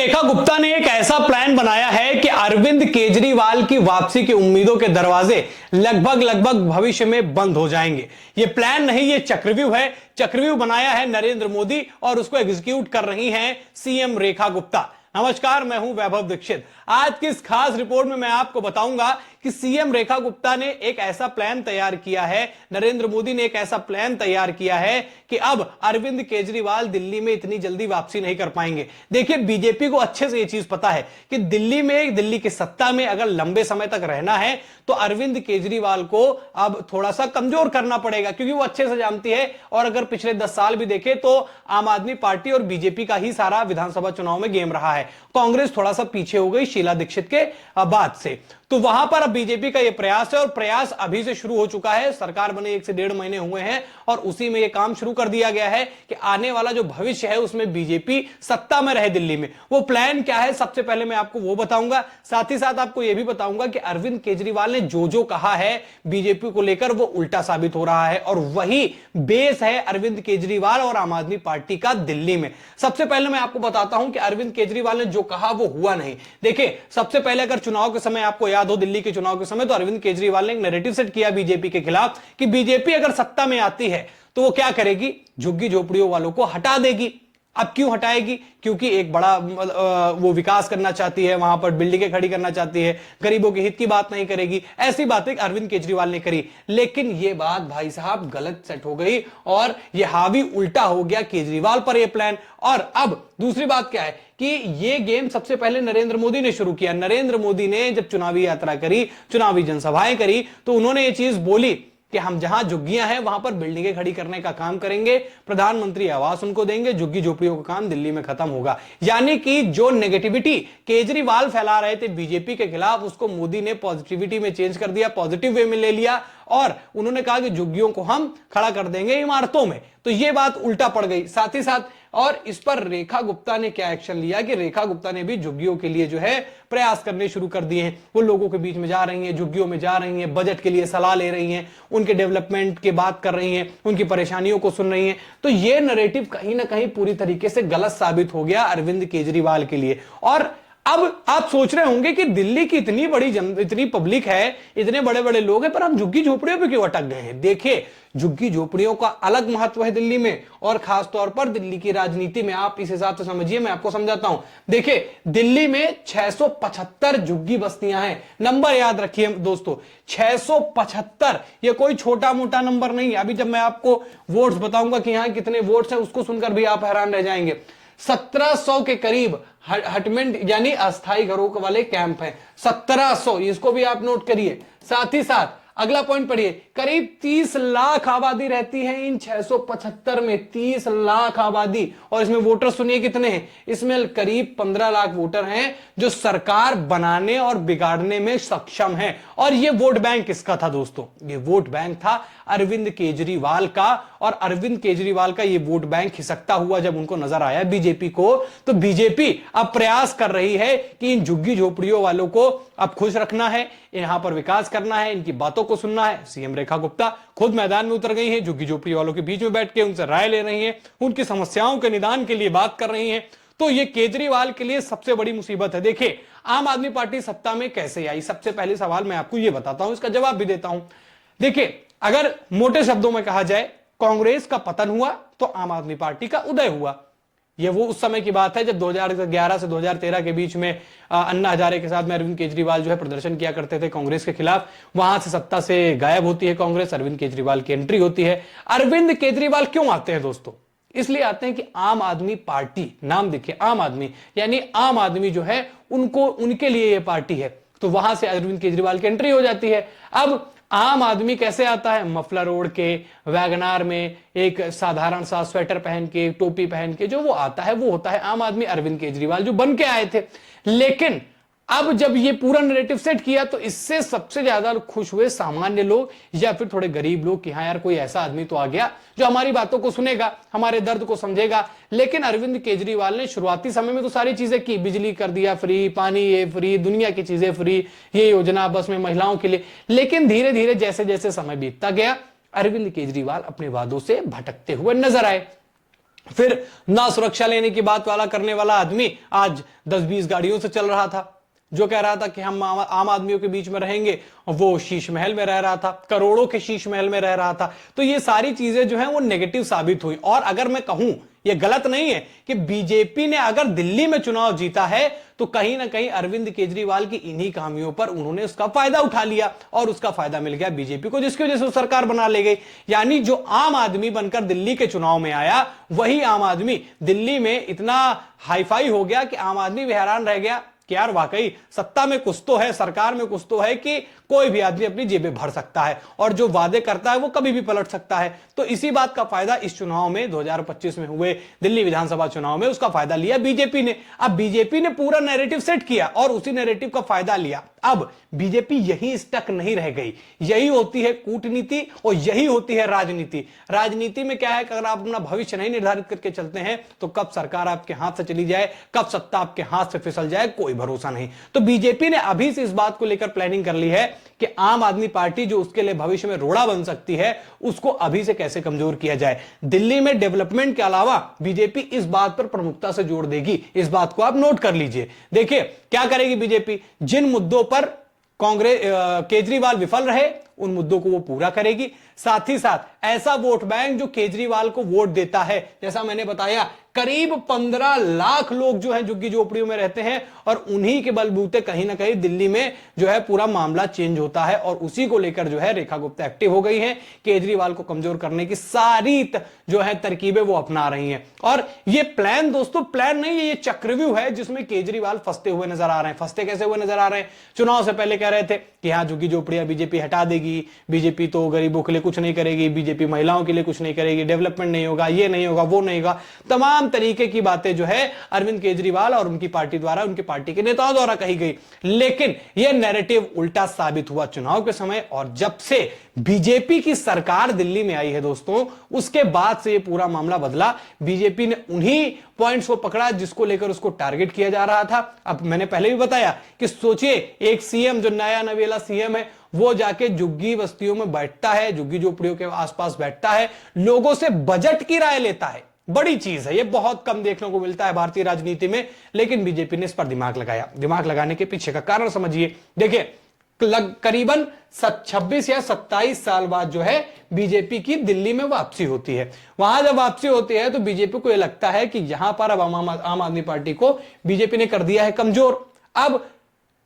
रेखा गुप्ता ने एक ऐसा प्लान बनाया है कि अरविंद केजरीवाल की वापसी की उम्मीदों के दरवाजे लगभग भविष्य में बंद हो जाएंगे। यह प्लान नहीं, यह चक्रव्यूह है। चक्रव्यूह बनाया है नरेंद्र मोदी और उसको एग्जीक्यूट कर रही हैं सीएम रेखा गुप्ता। नमस्कार, मैं हूं वैभव दीक्षित। आज की इस खास रिपोर्ट में मैं आपको बताऊंगा कि सीएम रेखा गुप्ता ने एक ऐसा प्लान तैयार किया है, नरेंद्र मोदी ने एक ऐसा प्लान तैयार किया है कि अब अरविंद केजरीवाल दिल्ली में इतनी जल्दी वापसी नहीं कर पाएंगे। देखिए, बीजेपी को अच्छे से यह चीज पता है कि दिल्ली की सत्ता में अगर लंबे समय तक रहना है तो अरविंद केजरीवाल को अब थोड़ा सा कमजोर करना पड़ेगा, क्योंकि वो अच्छे से जानती है। और अगर पिछले 10 साल भी देखे तो आम आदमी पार्टी और बीजेपी का ही सारा विधानसभा चुनाव में गेम रहा है। कांग्रेस थोड़ा सा पीछे हो गई शीला दीक्षित के बाद से, तो वहां पर अब बीजेपी का यह प्रयास है और प्रयास अभी से शुरू हो चुका है। सरकार बने 1 से 1.5 महीने हुए हैं और उसी में यह काम शुरू कर दिया गया है कि आने वाला जो भविष्य है उसमें बीजेपी सत्ता में रहे दिल्ली में। वो प्लान क्या है, सबसे पहले मैं आपको वो बताऊंगा। साथ ही साथ आपको यह भी बताऊंगा कि अरविंद केजरीवाल ने जो कहा है बीजेपी को लेकर वो उल्टा साबित हो रहा है और वही बेस है अरविंद केजरीवाल और आम आदमी पार्टी का दिल्ली में। सबसे पहले मैं आपको बताता हूं कि अरविंद केजरीवाल ने जो कहा वो हुआ नहीं। देखिए, सबसे पहले अगर चुनाव के समय आपको याद हो, दिल्ली के चुनाव के समय, तो अरविंद केजरीवाल ने एक नैरेटिव सेट किया बीजेपी के खिलाफ कि बीजेपी अगर सत्ता में आती है तो वो क्या करेगी, झुग्गी झोपड़ियों वालों को हटा देगी। अब क्यों हटाएगी? क्योंकि एक बड़ा वो विकास करना चाहती है, वहां पर बिल्डिंगें खड़ी करना चाहती है, गरीबों के हित की बात नहीं करेगी। ऐसी बातें अरविंद केजरीवाल ने करी, लेकिन ये बात भाई साहब गलत सेट हो गई और ये हावी उल्टा हो गया केजरीवाल पर ये प्लान। और अब दूसरी बात क्या है कि ये गेम सबसे पहले नरेंद्र मोदी ने शुरू किया। नरेंद्र मोदी ने जब चुनावी यात्रा करी, चुनावी जनसभाएं करी, तो उन्होंने ये चीज बोली कि हम जहां झुग्गियां हैं वहां पर बिल्डिंगें खड़ी करने का काम करेंगे, प्रधानमंत्री आवास उनको देंगे, झुग्गी झोपड़ियों का काम दिल्ली में खत्म होगा। यानी कि जो नेगेटिविटी केजरीवाल फैला रहे थे बीजेपी के खिलाफ, उसको मोदी ने पॉजिटिविटी में चेंज कर दिया, पॉजिटिव वे में ले लिया और उन्होंने कहा कि झुग्गियों को हम खड़ा कर देंगे इमारतों में। तो यह बात उल्टा पड़ गई। साथ ही साथ और इस पर रेखा गुप्ता ने क्या एक्शन लिया कि रेखा गुप्ता ने भी झुग्गियों के लिए जो है प्रयास करने शुरू कर दिए हैं। वो लोगों के बीच में जा रही हैं, झुग्गियों में जा रही हैं, बजट के लिए सलाह ले रही हैं, उनके डेवलपमेंट की बात कर रही हैं, उनकी परेशानियों को सुन रही हैं। तो ये नैरेटिव कहीं ना कहीं पूरी तरीके से गलत साबित हो गया अरविंद केजरीवाल के लिए। और अब आप सोच रहे होंगे कि दिल्ली की इतनी बड़ी इतनी पब्लिक है, इतने बड़े बड़े लोग हैं, पर हम झुग्गी झोपड़ियों पे क्यों अटक गए हैं? देखिए, झुग्गी झोपड़ियों का अलग महत्व है दिल्ली में और खास तौर पर दिल्ली की राजनीति में। आप इस हिसाब से समझिए, मैं आपको समझाता हूं। देखिए, दिल्ली में 675 झुग्गी बस्तियां हैं। नंबर याद रखिए दोस्तों, 675। ये कोई छोटा मोटा नंबर नहीं है। अभी जब मैं आपको वोट्स बताऊंगा कि यहां कितने वोट्स हैं, उसको सुनकर भी आप हैरान रह जाएंगे। 1700 के करीब हटमेंट यानी अस्थायी घरों वाले कैंप हैं। 1700, इसको भी आप नोट करिए। साथ ही साथ अगला पॉइंट पढ़िए, करीब 30 लाख आबादी रहती है इन 675 में। 30 लाख आबादी, और इसमें वोटर सुनिए कितने हैं, इसमें करीब 15 लाख वोटर हैं जो सरकार बनाने और बिगाड़ने में सक्षम हैं। और ये वोट बैंक किसका था दोस्तों? ये वोट बैंक था अरविंद केजरीवाल का। और अरविंद केजरीवाल का ये वोट बैंक खिसकता हुआ जब उनको नजर आया बीजेपी को, तो बीजेपी अब प्रयास कर रही है कि इन झुग्गी झोपड़ियों वालों को अब खुश रखना है, यहां पर विकास करना है, इनकी बातों को सुनना है। सीएम रेखा गुप्ता खुद मैदान में उतर गई हैं, झुग्गी झोपड़ी वालों के बीच में बैठ के उनसे राय ले रही हैं, उनकी समस्याओं के निदान के लिए बात कर रही हैं। तो ये केजरीवाल के लिए सबसे बड़ी मुसीबत है। देखिए, आम आदमी पार्टी सत्ता में कैसे आई? सबसे पहले सवाल मैं आपको यह बताता हूं, इसका जवाब भी देता हूं। देखिए, अगर मोटे शब्दों में कहा जाए, कांग्रेस का पतन हुआ तो आम आदमी पार्टी का उदय हुआ। यह वो उस समय की बात है जब 2011 से 2013 के बीच में अन्ना हजारे के साथ में अरविंद केजरीवाल जो है प्रदर्शन किया करते थे कांग्रेस के खिलाफ। वहां से सत्ता से गायब होती है कांग्रेस, अरविंद केजरीवाल की एंट्री होती है। अरविंद केजरीवाल क्यों आते हैं दोस्तों? इसलिए आते हैं कि आम आदमी पार्टी, नाम देखिए आम आदमी, यानी आम आदमी जो है उनको, उनके लिए यह पार्टी है। तो वहां से अरविंद केजरीवाल की एंट्री हो जाती है। अब आम आदमी कैसे आता है? मफलर ओढ़ के, वैगनार में, एक साधारण सा स्वेटर पहन के, टोपी पहन के जो वो आता है, वो होता है आम आदमी, अरविंद केजरीवाल जो बन के आए थे। लेकिन अब जब ये पूरा नैरेटिव सेट किया तो इससे सबसे ज्यादा खुश हुए सामान्य लोग या फिर थोड़े गरीब लोग कि हाँ यार, कोई ऐसा आदमी तो आ गया जो हमारी बातों को सुनेगा, हमारे दर्द को समझेगा। लेकिन अरविंद केजरीवाल ने शुरुआती समय में तो सारी चीजें की, बिजली कर दिया फ्री, पानी ये फ्री, दुनिया की चीजें फ्री, ये योजना बस में महिलाओं के लिए। लेकिन धीरे धीरे जैसे जैसे समय बीतता गया, अरविंद केजरीवाल अपने वादों से भटकते हुए नजर आए। फिर ना सुरक्षा लेने की बात वाला करने वाला आदमी आज 10-20 गाड़ियों से चल रहा था, जो कह रहा था कि हम आम आदमियों के बीच में रहेंगे, वो शीश महल में रह रहा था, करोड़ों के शीश महल में रह रहा था। तो ये सारी चीजें जो हैं वो नेगेटिव साबित हुई। और अगर मैं कहूं, ये गलत नहीं है कि बीजेपी ने अगर दिल्ली में चुनाव जीता है तो कहीं ना कहीं अरविंद केजरीवाल की इन्हीं खामियों पर उन्होंने उसका फायदा उठा लिया और उसका फायदा मिल गया बीजेपी को, जिसकी वजह से वो सरकार बना ले गई। यानी जो आम आदमी बनकर दिल्ली के चुनाव में आया, वही आम आदमी दिल्ली में इतना हाईफाई हो गया कि आम आदमी भी हैरान रह गया कि यार वाकई सत्ता में कुछ तो है, सरकार में कुछ तो है कि कोई भी आदमी अपनी जेबें भर सकता है और जो वादे करता है वो कभी भी पलट सकता है। तो इसी बात का फायदा इस चुनाव में 2025 में हुए दिल्ली विधानसभा चुनाव में उसका फायदा लिया बीजेपी ने। अब बीजेपी ने पूरा नैरेटिव सेट किया और उसी नैरेटिव का फायदा लिया। अब बीजेपी यही स्टक नहीं रह गई। यही होती है कूटनीति और यही होती है राजनीति। राजनीति में क्या है कि अगर आप अपना भविष्य नहीं निर्धारित करके चलते हैं तो कब सरकार आपके हाथ से चली जाए, कब सत्ता आपके हाथ से फिसल जाए, कोई भरोसा नहीं। तो बीजेपी ने अभी से इस बात को लेकर प्लानिंग कर ली है कि आम आदमी पार्टी जो उसके लिए भविष्य में रोड़ा बन सकती है, उसको अभी से कैसे कमजोर किया जाए। दिल्ली में डेवलपमेंट के अलावा बीजेपी इस बात पर प्रमुखता से जोर देगी। इस बात को आप नोट कर लीजिए। देखिए क्या करेगी बीजेपी, जिन मुद्दों पर कांग्रेस केजरीवाल विफल रहे उन मुद्दों को वो पूरा करेगी। साथ ही साथ ऐसा वोट बैंक जो केजरीवाल को वोट देता है, जैसा मैंने बताया करीब 15 लाख लोग जो हैं झुग्गी झोपड़ियों में रहते हैं और उन्हीं के बलबूते कहीं ना कहीं दिल्ली में जो है पूरा मामला चेंज होता है और उसी को लेकर जो है रेखा गुप्ता एक्टिव हो गई हैं। केजरीवाल को कमजोर करने की सारी जो है तरकीबें वो अपना रही हैं। और ये प्लान दोस्तों प्लान नहीं है, ये चक्रव्यूह है जिसमें केजरीवाल फंसते हुए नजर आ रहे हैं। फंसते कैसे हुए नजर आ रहे हैं? चुनाव से पहले कह रहे थे कि हाँ झुग्गी झोपड़ियां बीजेपी हटा देगी, बीजेपी तो गरीबों के लिए कुछ नहीं करेगी, बीजेपी महिलाओं के लिए कुछ नहीं करेगी, डेवलपमेंट नहीं होगा, ये नहीं होगा, वो नहीं होगा। तमाम तरीके की बातें जो है अरविंद केजरीवाल और उनकी पार्टी द्वारा, उनकी पार्टी के नेताओं द्वारा कही गई। लेकिन यह नैरेटिव उल्टा साबित हुआ चुनाव के समय। और जब से बीजेपी की सरकार दिल्ली में आई है दोस्तों, उसके बाद से यह पूरा मामला बदला। बीजेपी ने उन्हीं पॉइंट्स को पकड़ा जिसको लेकर उसको टारगेट किया जा रहा था। अब मैंने पहले भी बताया कि सोचिए एक सीएम जो नया नवेला सीएम है, वो जाके झुग्गी बस्तियों में बैठता है, झुग्गी झोपड़ियों के आसपास बैठता है, लोगों से बजट की राय लेता है। बड़ी चीज है, ये बहुत कम देखने को मिलता है भारतीय राजनीति में। लेकिन बीजेपी ने इस पर दिमाग लगाया। दिमाग लगाने के पीछे का कारण समझिए। देखिए करीबन 26 या 27 साल बाद जो है बीजेपी की दिल्ली में वापसी होती है। वहां जब वापसी होती है तो बीजेपी को यह लगता है कि यहां पर अब आम आदमी पार्टी को बीजेपी ने कर दिया है कमजोर। अब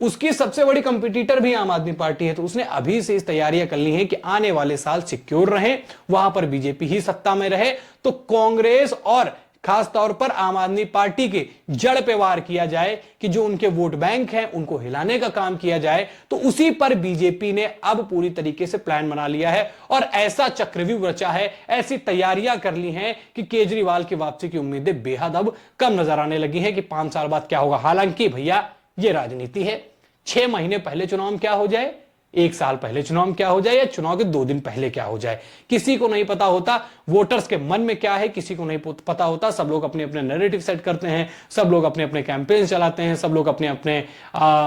उसकी सबसे बड़ी कंपटीटर भी आम आदमी पार्टी है, तो उसने अभी से इस तैयारियां कर ली हैं कि आने वाले साल सिक्योर रहे, वहां पर बीजेपी ही सत्ता में रहे। तो कांग्रेस और खास तौर पर आम आदमी पार्टी के जड़ पे वार किया जाए कि जो उनके वोट बैंक हैं उनको हिलाने का काम किया जाए। तो उसी पर बीजेपी ने अब पूरी तरीके से प्लान बना लिया है और ऐसा चक्रव्यूह रचा है, ऐसी तैयारियां कर ली हैं कि केजरीवाल की वापसी की उम्मीदें बेहद अब कम नजर आने लगी हैं कि 5 साल बाद क्या होगा। हालांकि भैया ये राजनीति है, 6 महीने पहले चुनाव में क्या हो जाए, 1 साल पहले चुनाव में क्या हो जाए, या चुनाव के 2 दिन पहले क्या हो जाए, किसी को नहीं पता होता। वोटर्स के मन में क्या है किसी को नहीं पता होता। सब लोग अपने अपने नैरेटिव सेट करते हैं, सब लोग अपने अपने कैंपेन चलाते हैं, सब लोग अपने अपने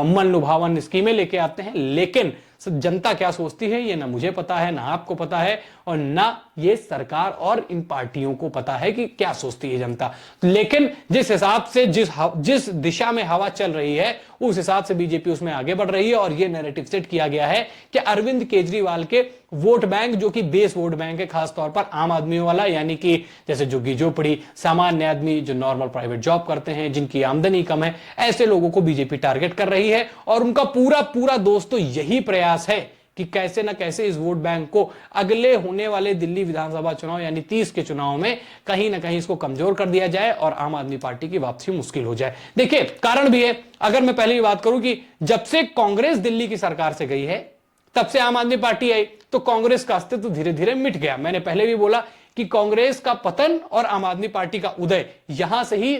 मन लुभावन स्कीमें लेके आते हैं। लेकिन जनता क्या सोचती है ये ना मुझे पता है, ना आपको पता है, और ना ये सरकार और इन पार्टियों को पता है कि क्या सोचती है जनता। लेकिन जिस हिसाब से जिस दिशा में हवा चल रही है उस हिसाब से बीजेपी उसमें आगे बढ़ रही है। और ये नैरेटिव सेट किया गया है कि अरविंद केजरीवाल के वोट बैंक, जो कि बेस वोट बैंक है खासतौर पर आम आदमियों वाला, यानी कि जैसे झुग्गी झोपड़ी, सामान्य आदमी जो नॉर्मल प्राइवेट जॉब करते हैं, जिनकी आमदनी कम है, ऐसे लोगों को बीजेपी टारगेट कर रही है। और उनका पूरा दोस्तों यही प्रयास है कि कैसे ना कैसे इस वोट बैंक को अगले होने वाले दिल्ली विधानसभा चुनाव यानी 30 के चुनाव में कहीं ना कहीं इसको कमजोर कर दिया जाए और आम आदमी पार्टी की वापसी मुश्किल हो जाए। देखिए कारण भी है, अगर मैं पहले ही बात करूं कि जब से कांग्रेस दिल्ली की सरकार से गई है तब से आम आदमी पार्टी आई, तो कांग्रेस का अस्तित्व धीरे धीरे मिट गया। मैंने पहले भी बोला कि कांग्रेस का पतन और आम आदमी पार्टी का उदय, यहां से ही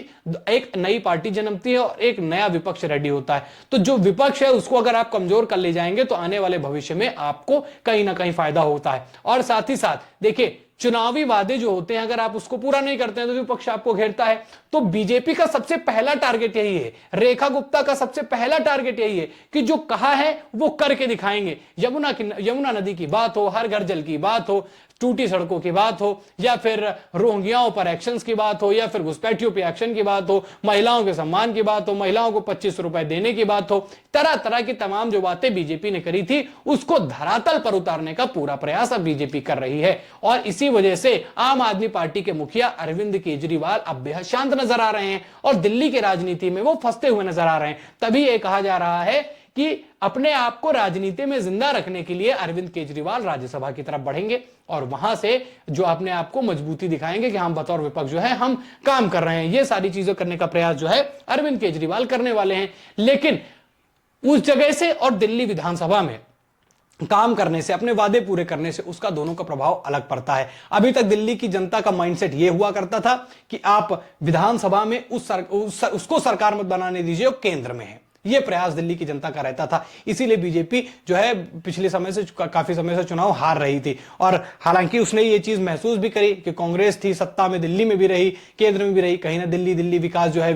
एक नई पार्टी जन्मती है और एक नया विपक्ष रेडी होता है। तो जो विपक्ष है उसको अगर आप कमजोर कर ले जाएंगे तो आने वाले भविष्य में आपको कहीं ना कहीं फायदा होता है। और साथ ही साथ देखिए चुनावी वादे जो होते हैं अगर आप उसको पूरा नहीं करते हैं तो विपक्ष आपको घेरता है। तो बीजेपी का सबसे पहला टारगेट यही है, रेखा गुप्ता का सबसे पहला टारगेट यही है कि जो कहा है वो करके दिखाएंगे। यमुना नदी की बात हो, हर घर जल की बात हो, टूटी सड़कों की बात हो, या फिर रोहिंग्याओं पर एक्शंस की बात हो, या फिर घुसपैठियों पे एक्शन की बात हो, महिलाओं के सम्मान की बात हो, महिलाओं को 25 रुपए देने की बात हो, तरह तरह की तमाम जो बातें बीजेपी ने करी थी उसको धरातल पर उतारने का पूरा प्रयास अब बीजेपी कर रही है। और इसी वजह से आम आदमी पार्टी के मुखिया अरविंद केजरीवाल अब बेहद शांत नजर आ रहे हैं और दिल्ली की राजनीति में वो फंसते हुए नजर आ रहे हैं। तभी यह कहा जा रहा है कि अपने आप को राजनीति में जिंदा रखने के लिए अरविंद केजरीवाल राज्यसभा की तरफ बढ़ेंगे और वहां से जो अपने आप को मजबूती दिखाएंगे कि हम बतौर विपक्ष जो है हम काम कर रहे हैं। ये सारी चीजें करने का प्रयास जो है अरविंद केजरीवाल करने वाले हैं। लेकिन उस जगह से और दिल्ली विधानसभा में काम करने से, अपने वादे पूरे करने से उसका दोनों का प्रभाव अलग पड़ता है। अभी तक दिल्ली की जनता का माइंडसेट यह हुआ करता था कि आप विधानसभा में उसको सरकार मत बनाने दीजिए, वो केंद्र में है। यह प्रयास दिल्ली की जनता का रहता था। इसीलिए बीजेपी जो है पिछले समय से काफी समय से चुनाव हार रही थी। और हालांकि उसने ये चीज महसूस भी करी कि कांग्रेस थी सत्ता में, दिल्ली में भी रही, केंद्र में भी रही, कहीं ना दिल्ली विकास जो है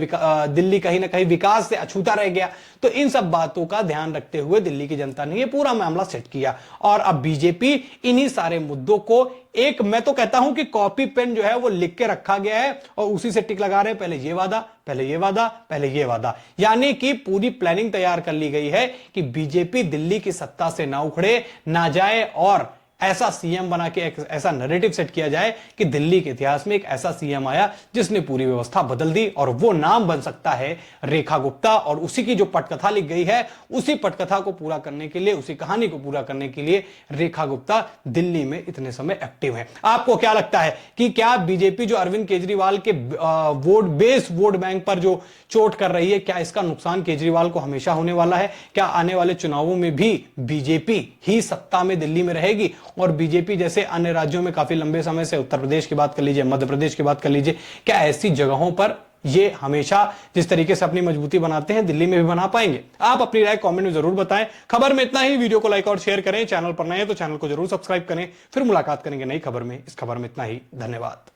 दिल्ली कहीं ना कहीं विकास से अछूता रह गया। तो इन सब बातों का ध्यान रखते हुए दिल्ली की जनता ने यह पूरा मामला सेट किया और अब बीजेपी इन्हीं सारे मुद्दों को एक, मैं तो कहता हूं कि कॉपी पेन जो है वो लिख के रखा गया है और उसी से टिक लगा रहे हैं, पहले ये वादा, पहले ये वादा, पहले ये वादा। यानी कि पूरी प्लानिंग तैयार कर ली गई है कि बीजेपी दिल्ली की सत्ता से ना उखड़े, ना जाए और ऐसा सीएम बना के एक ऐसा नैरेटिव सेट किया जाए कि दिल्ली के इतिहास में एक ऐसा सीएम आया जिसने पूरी व्यवस्था बदल दी। और वो नाम बन सकता है रेखा गुप्ता। और उसी की जो पटकथा लिख गई है, उसी पटकथा को पूरा करने के लिए, उसी कहानी को पूरा करने के लिए रेखा गुप्ता दिल्ली में इतने समय एक्टिव है। आपको क्या लगता है कि क्या बीजेपी जो अरविंद केजरीवाल के वोट बैंक पर जो चोट कर रही है, क्या इसका नुकसान केजरीवाल को हमेशा होने वाला है? क्या आने वाले चुनावों में भी बीजेपी ही सत्ता में दिल्ली में रहेगी और बीजेपी जैसे अन्य राज्यों में काफी लंबे समय से, उत्तर प्रदेश की बात कर लीजिए, मध्य प्रदेश की बात कर लीजिए, क्या ऐसी जगहों पर ये हमेशा जिस तरीके से अपनी मजबूती बनाते हैं दिल्ली में भी बना पाएंगे? आप अपनी राय कमेंट में जरूर बताएं। खबर में इतना ही। वीडियो को लाइक और शेयर करें। चैनल पर नए हैं तो चैनल को जरूर सब्सक्राइब करें। फिर मुलाकात करेंगे नई खबर में। इस खबर में इतना ही। धन्यवाद।